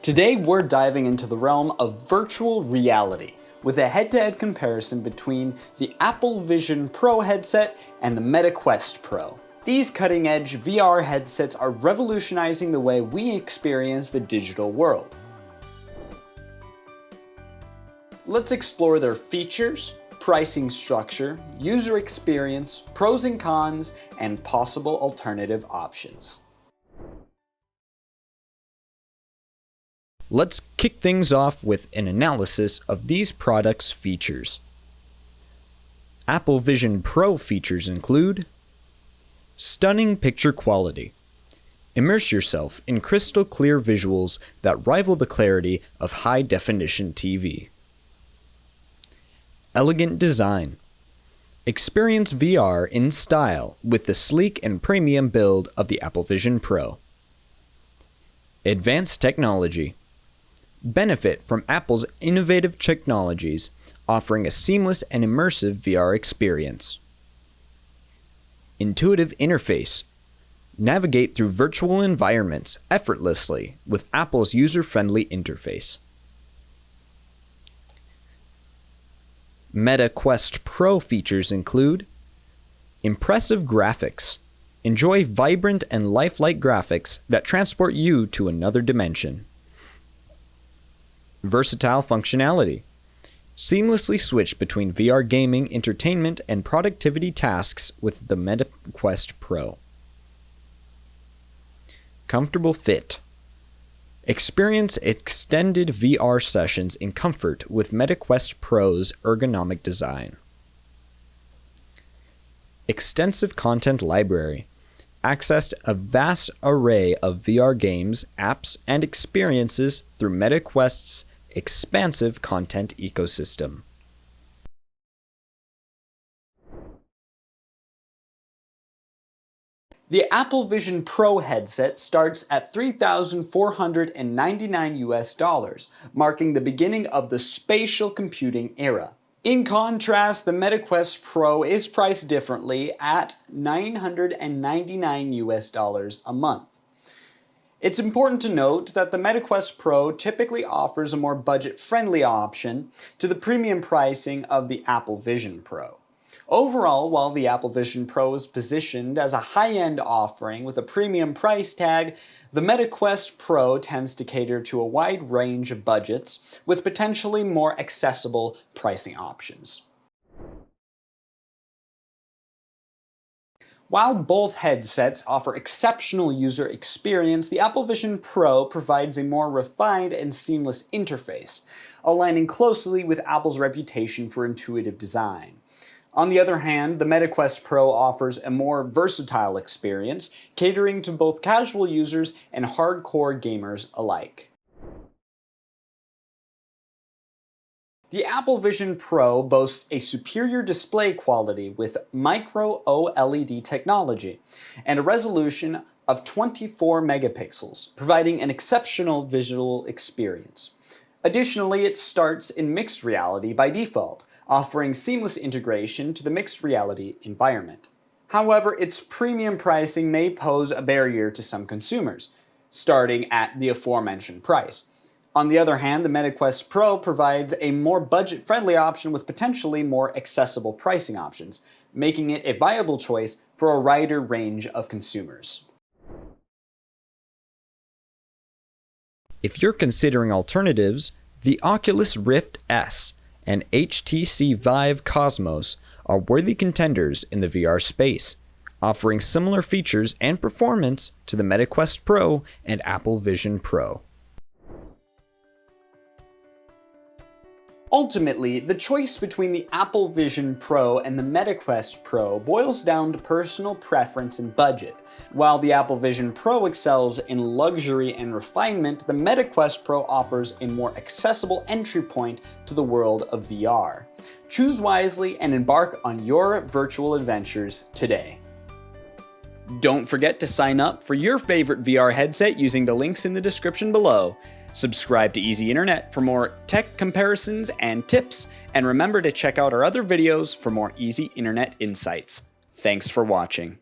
Today we're diving into the realm of virtual reality with a head-to-head comparison between the Apple Vision Pro headset and the Meta Quest Pro. These cutting-edge VR headsets are revolutionizing the way we experience the digital world. Let's explore their features, pricing structure, user experience, pros and cons, and possible alternative options. Let's kick things off with an analysis of these products' features. Apple Vision Pro features include stunning picture quality. Immerse yourself in crystal clear visuals that rival the clarity of high-definition TV. Elegant design. Experience VR in style with the sleek and premium build of the Apple Vision Pro. Advanced technology. Benefit from Apple's innovative technologies, offering a seamless and immersive VR experience. Intuitive interface. Navigate through virtual environments effortlessly with Apple's user-friendly interface. Meta Quest Pro features include impressive graphics. Enjoy vibrant and lifelike graphics that transport you to another dimension. Versatile functionality. Seamlessly switch between VR gaming, entertainment, and productivity tasks with the Meta Quest Pro. Comfortable fit. Experience extended VR sessions in comfort with Meta Quest Pro's ergonomic design. Extensive content library. Access a vast array of VR games, apps, and experiences through Meta Quest's expansive content ecosystem. The Apple Vision Pro headset starts at $3,499, marking the beginning of the spatial computing era. In contrast, the Meta Quest Pro is priced differently at $999 a month. It's important to note that the Meta Quest Pro typically offers a more budget-friendly option to the premium pricing of the Apple Vision Pro. Overall, while the Apple Vision Pro is positioned as a high-end offering with a premium price tag, the Meta Quest Pro tends to cater to a wide range of budgets with potentially more accessible pricing options. While both headsets offer exceptional user experience, the Apple Vision Pro provides a more refined and seamless interface, aligning closely with Apple's reputation for intuitive design. On the other hand, the Meta Quest Pro offers a more versatile experience, catering to both casual users and hardcore gamers alike. The Apple Vision Pro boasts a superior display quality with micro OLED technology and a resolution of 24 megapixels, providing an exceptional visual experience. Additionally, it starts in mixed reality by default, offering seamless integration to the mixed reality environment. However, its premium pricing may pose a barrier to some consumers, starting at the aforementioned price. On the other hand, the Meta Quest Pro provides a more budget-friendly option with potentially more accessible pricing options, making it a viable choice for a wider range of consumers. If you're considering alternatives, the Oculus Rift S and HTC Vive Cosmos are worthy contenders in the VR space, offering similar features and performance to the Meta Quest Pro and Apple Vision Pro. Ultimately, the choice between the Apple Vision Pro and the Meta Quest Pro boils down to personal preference and budget. While the Apple Vision Pro excels in luxury and refinement, the Meta Quest Pro offers a more accessible entry point to the world of VR. Choose wisely and embark on your virtual adventures today. Don't forget to sign up for your favorite VR headset using the links in the description below. Subscribe to EasyInternet for more tech comparisons and tips, and remember to check out our other videos for more Easy Internet insights. Thanks for watching.